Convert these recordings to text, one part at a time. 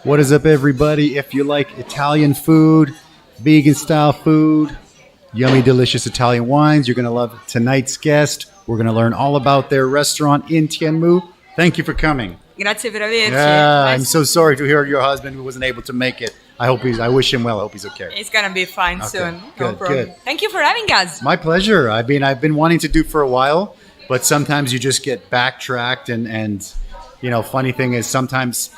What is up, everybody? If you like Italian food, vegan style food, yummy, delicious Italian wines, you're going to love tonight's guest. We're going to learn all about their restaurant in Tianmu. Thank you for coming. Grazie per averci. Yeah, I'm so sorry to hear your husband who wasn't able to make it. I wish him well. I hope he's okay. It's going to be fine soon. Good, no problem. good. Thank you for having us. My pleasure. I've been wanting to do for a while, but sometimes you just get backtracked and funny thing is sometimes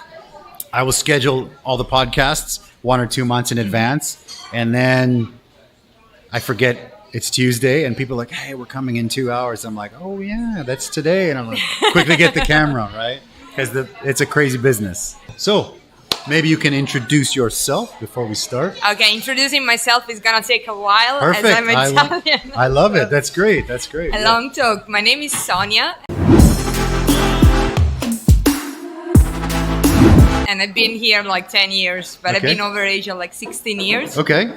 I will schedule all the podcasts 1 or 2 months in advance, and then I forget it's Tuesday, and people are like, hey, we're coming in 2 hours. I'm like, oh, yeah, that's today. And I'm like, quickly get the camera, right? Because it's a crazy business. So maybe you can introduce yourself before we start. Okay, introducing myself is going to take a while. Perfect. As I'm Italian. I love it. That's great. That's great. A long talk. My name is Sonia. And I've been here like 10 years, but I've been over Asia like 16 years. Okay.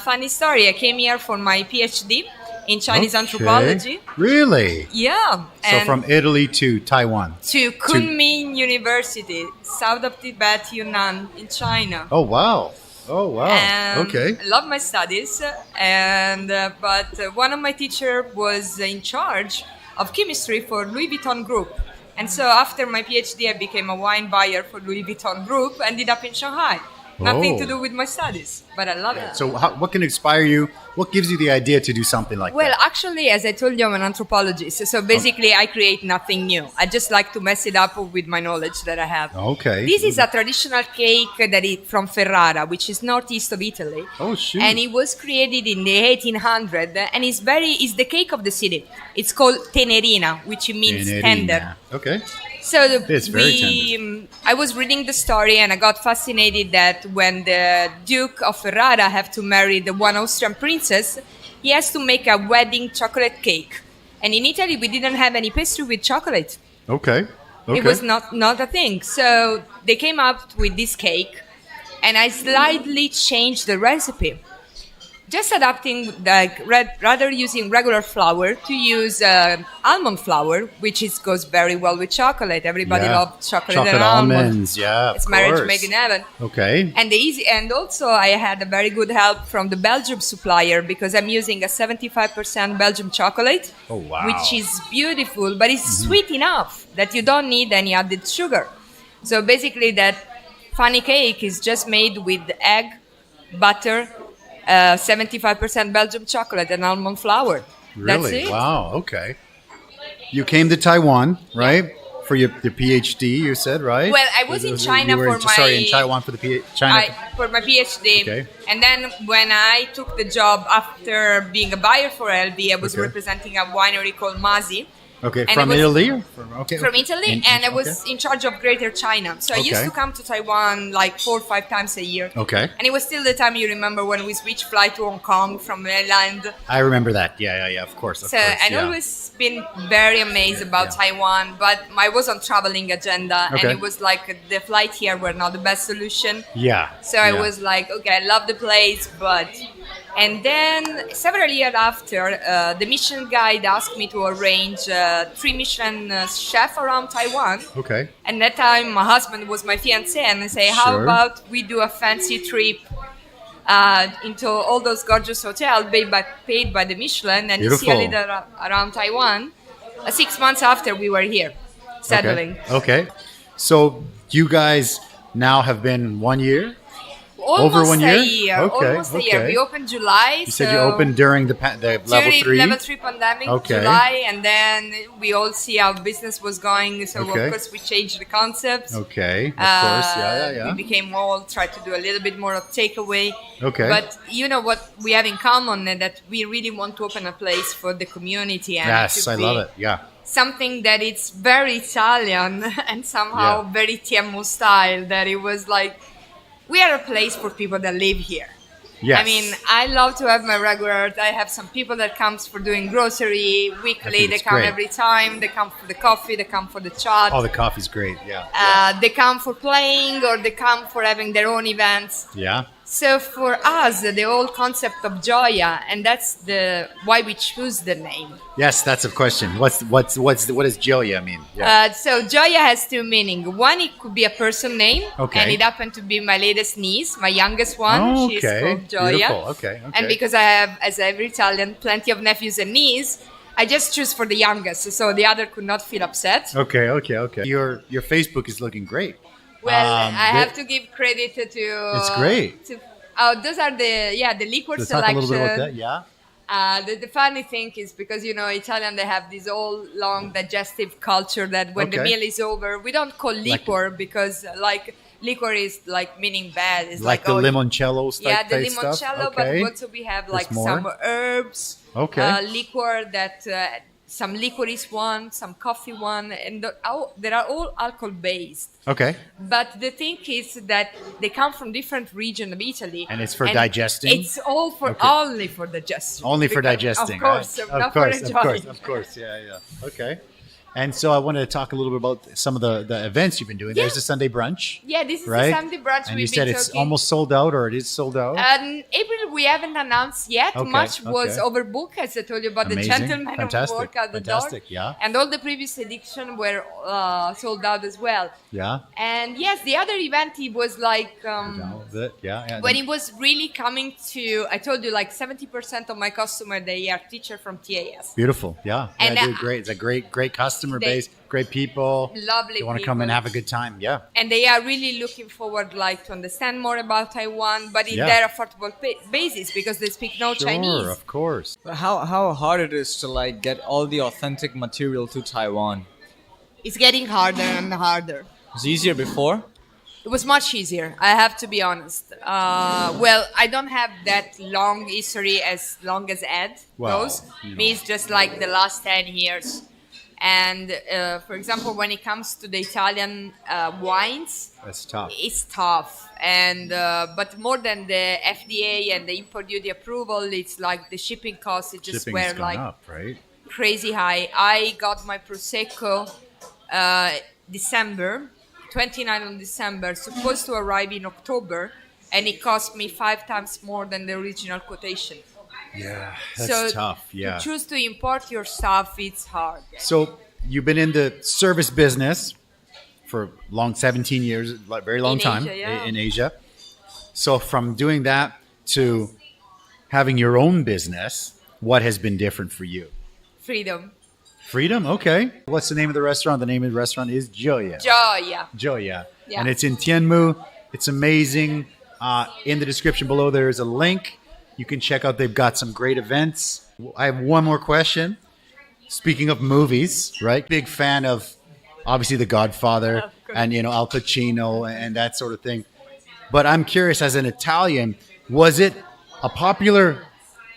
Funny story, I came here for my PhD in Chinese anthropology. Really? Yeah. So from Italy to Taiwan? To Kunming University, south of Tibet, Yunnan, in China. Oh, wow. Okay. I love my studies, but one of my teachers was in charge of chemistry for Louis Vuitton Group. And so after my PhD, I became a wine buyer for Louis Vuitton Group, ended up in Shanghai. Nothing to do with my studies, but I love it. So what can inspire you? What gives you the idea to do something like that? Well, actually, as I told you, I'm an anthropologist. So basically, I create nothing new. I just like to mess it up with my knowledge that I have. Okay. This is a traditional cake that is from Ferrara, which is northeast of Italy. Oh, shoot. And it was created in the 1800s, and it's the cake of the city. It's called tenerina, which means tender. Okay. So It's very tender. I was reading the story and I got fascinated that when the Duke of Ferrara have to marry the one Austrian princess, he has to make a wedding chocolate cake. And in Italy, we didn't have any pastry with chocolate. Okay. It was not a thing. So they came up with this cake and I slightly changed the recipe. Just adapting, rather using regular flour to use almond flour, which goes very well with chocolate. Everybody loves chocolate and almonds. Yeah, it's marriage made in heaven. Okay. And also I had a very good help from the Belgium supplier because I'm using a 75% Belgium chocolate, which is beautiful, but it's sweet enough that you don't need any added sugar. So basically, that funny cake is just made with egg, butter, 75% Belgium chocolate and almond flour. Really? That's it. Wow. Okay. You came to Taiwan, right? For your PhD, you said, right? Well, I was in China in Taiwan for the for my PhD. Okay. And then when I took the job after being a buyer for LB, I was representing a winery called Masi. Okay, and from Italy? From Italy, and I was in charge of Greater China. So I used to come to Taiwan like 4 or 5 times a year. Okay. And it was still the time you remember when we switched flight to Hong Kong from mainland. I remember that. Yeah, of course. I've always been very amazed about Taiwan, but I was on traveling agenda, and it was like the flight here were not the best solution. Yeah. So I was like, okay, I love the place, but... And then several years after, the Michelin guide asked me to arrange 3 Michelin chefs around Taiwan. Okay. And that time, my husband was my fiancé, and I say, how about we do a fancy trip into all those gorgeous hotels paid by the Michelin, and you see a little around Taiwan. 6 months after, we were here, settling. Okay. So you guys now have been 1 year? Almost over 1 year? A year. Almost a year. We opened July. You said you opened during the level 3? Level 3 pandemic, July, and then we all see how business was going. So of course we changed the concept. Okay, of course, yeah. We became tried to do a little bit more of takeaway. Okay. But you know what we have in common, that we really want to open a place for the community. And yes, I love it, yeah. Something that it's very Italian and somehow very Tianmu style, that it was like, we are a place for people that live here. Yes. I mean, I love to have my regular. I have some people that comes for doing grocery weekly. They come every time. They come for the coffee. They come for the chat. Oh, the coffee's great. Yeah. They come for playing, or they come for having their own events. Yeah. So for us, the whole concept of Gioia, and that's the why we choose the name. Yes, that's a question. What does Gioia mean? Yeah. So Gioia has two meanings. One, it could be a person name, Okay. and it happened to be my latest niece, my youngest one. Oh, She's okay. called Gioia. Beautiful. Okay. And because I have, as every Italian, plenty of nephews and nieces, I just choose for the youngest, so the other could not feel upset. Okay. Your Facebook is looking great. Well, I have good. to give credit to. It's great. Those are the liquor Let's selection. talk a little bit about that. Yeah. The funny thing is because Italian, they have this whole long digestive culture that when the Okay. meal is over, we don't call liquor because liquor is like meaning bad. It's Like the limoncello yeah, the type stuff. limoncello, Okay. but also we have There's like more? some herbs, Okay. liquor that some licorice one, some coffee one, and they are all alcohol based. Okay. But the thing is that they come from different regions of Italy, And it's for digesting? It's all for Okay. only for digestion. Only for Because- digesting, of course, right? not Of course, for of enjoying. course, of course. Yeah. Okay. And so I wanted to talk a little bit about some of the events you've been doing. Yeah. There's the Sunday brunch, Yeah, this is right? the Sunday brunch. And we've you said been it's talking. almost sold out, or it is sold out. April we haven't announced yet. Okay, Much was okay. overbooked, as I told you about Amazing. the gentleman Fantastic, of work at the fantastic, door. yeah. And all the previous editions were sold out as well. Yeah. And yes, the other event it was like Yeah. when it was really coming to. I told you like 70% of my customer they are teacher from TAS. Beautiful. Yeah. And, yeah, dude, great. It's a great customer they- base. Great people. Lovely They want to come and people. have a good time. Yeah. And they are really looking forward like to understand more about Taiwan, but in Yeah. their affordable basis because they speak no Chinese. Sure, of course. But how hard it is to like get all the authentic material to Taiwan? It's getting harder and harder. It's easier before. It was much easier, I have to be honest. Well, I don't have that long history as long as Ed Well, goes. you know. Me, it's just like the last 10 years. And for example, when it comes to the Italian wines, That's tough. it's tough. And but more than the FDA and the import duty approval, it's like the shipping costs. It just Shipping's were gone like up, right? crazy high. I got my Prosecco December, 29 on December, supposed to arrive in October, and it cost me 5 times more than the original quotation. Yeah, that's tough. Yeah. To choose to import your stuff, it's hard. So you've been in the service business for long 17 years, like very long In time Asia, yeah. in Asia. So from doing that to having your own business, what has been different for you? Freedom. Freedom, okay. What's the name of the restaurant? The name of the restaurant is Gioia. Gioia. Gioia. Yeah. And it's in Tianmu. It's amazing. In the description below, there is a link. You can check out. They've got some great events. I have one more question. Speaking of movies, right? Big fan of obviously The Godfather Of course. and Al Pacino and that sort of thing. But I'm curious, as an Italian, was it a popular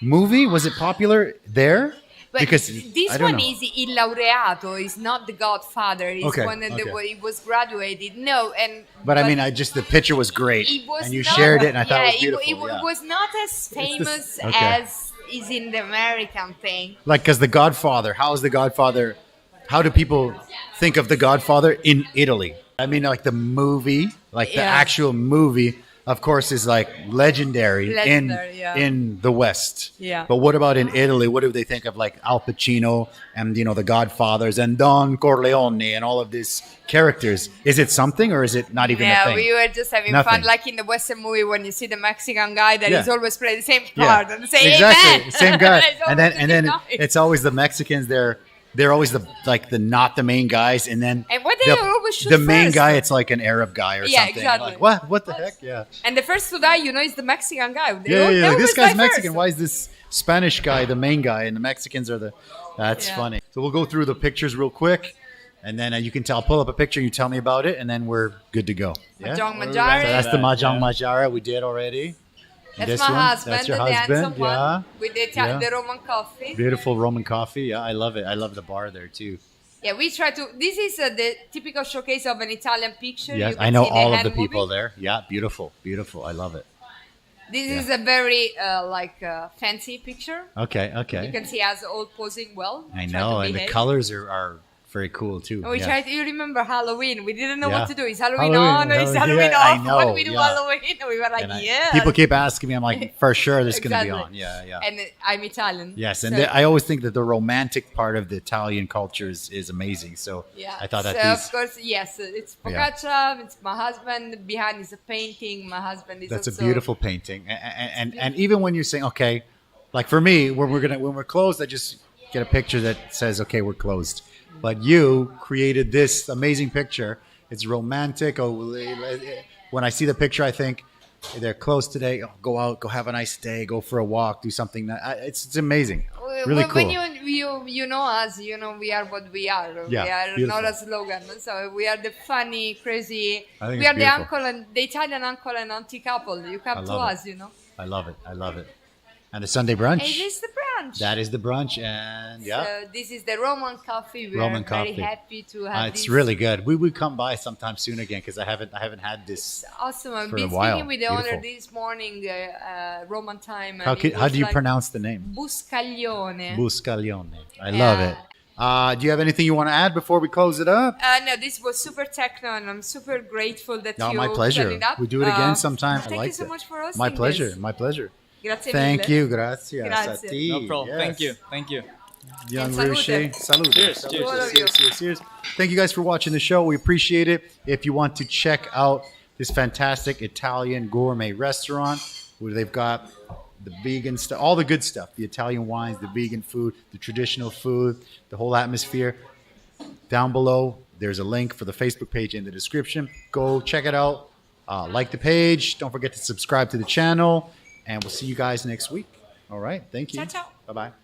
movie? Was it popular there? But Because this I don't one know. is Il Laureato, is not The Godfather. It's Okay, one that okay. it was graduated. No, and But I mean, the picture was great, it was and you not- shared it, and I thought it was yeah, beautiful. It yeah. was not as famous Okay. as is in the American thing. Like, because The Godfather, how is The Godfather? How do people think of The Godfather in Italy? I mean, like the movie, like the Yeah. actual movie, of course, is like legendary, Legendary, yeah. in the West. Yeah. But what about in Italy? What do they think of like Al Pacino and The Godfathers and Don Corleone and all of these characters? Is it something, or is it not even a Yeah, thing? we were just having Nothing. fun, like in the Western movie when you see the Mexican guy that Yeah. is always playing the same Yeah, part and say, exactly, "Hey, man!" same guy. It's and always then the same guy. it's always the Mexicans. They're always the not the main guys, and then And what they always shoot the main first. guy, it's like an Arab guy or Yeah, something. exactly. Like what the heck? Yeah, And the first to die, is the Mexican guy. They yeah. they Like, this always guy's die Mexican. first. Why is this Spanish guy the main guy, and the Mexicans are the? That's Yeah. funny. So we'll go through the pictures real quick, and then you can pull up a picture. You tell me about it, and then we're good to go. Yeah. Mahjong So Manjari. that's the Mahjong Yeah. Majara we did already. And That's this my one, husband, that's your the husband. handsome Yeah. one with the, Yeah. the Roman coffee. Beautiful Roman coffee. Yeah, I love it. I love the bar there too. Yeah, we try to. This is the typical showcase of an Italian picture. Yes, You can I know see all of hand the people moving. there. Yeah, beautiful, beautiful. I love it. This Yeah. is a very fancy picture. Okay, You okay. can see us all posing well. I try know, to and the behave. colors are very cool too. We yeah. tried. You remember Halloween? We didn't know Yeah. what to do. Is Halloween Halloween, on or is Halloween, Halloween yeah, I off? know, What do we do yeah. Halloween? We were like, And yeah. People keep asking me. I'm like, for sure, this is Exactly. going to be on. Yeah, yeah. And I'm Italian. Yes, and so- I always think that the romantic part of the Italian culture is amazing. So Yeah. I thought that so these of course, yes, it's focaccia. It's my husband. Behind is a painting. My husband is that's a also beautiful painting. And even when you're saying, okay, like for me, when we're closed, I just get a picture that says, okay, we're closed. But you created this amazing picture. It's romantic. Oh, when I see the picture, I think they're closed today. Oh, go out, go have a nice day, go for a walk, do something. It's amazing. Really cool. When you know us, you know we are what we are. Yeah, we are beautiful. not a slogan. So we are the funny, crazy. I think We it's are the beautiful. uncle and the Italian uncle and auntie couple. You come to love it. us, you know. I love it. I love it. And the Sunday brunch. And this is the brunch. That is the brunch, and yeah, So this is the Roman coffee. We Roman are very coffee. happy to have it's this. really good. We would come by sometime soon again because I haven't had this. Awesome. I've for been a while. speaking with the owner Beautiful. this morning, Roman time. How and it how was do you like pronounce the name? Buscaglione. Buscaglione. I love Yeah. it. Do you have anything you want to add before we close it up? No, this was super techno, and I'm super grateful that No, you my pleasure. set it up. We do it again sometime. I Thank like you so it. much for hosting My pleasure. this. My pleasure. Grazie Thank mille. you. Grazie. Grazie. A ti. No problem. Yes. Thank you. Thank you. Young And salute. Rishi. Salute. Cheers, Salute. cheers. All of Cheers, you. cheers, cheers. Thank you guys for watching the show. We appreciate it. If you want to check out this fantastic Italian gourmet restaurant where they've got the vegan stuff, all the good stuff, the Italian wines, the vegan food, the traditional food, the whole atmosphere, down below, there's a link for the Facebook page in the description. Go check it out. Like the page. Don't forget to subscribe to the channel. And we'll see you guys next week. All right. Thank you. Ciao, ciao. Bye-bye.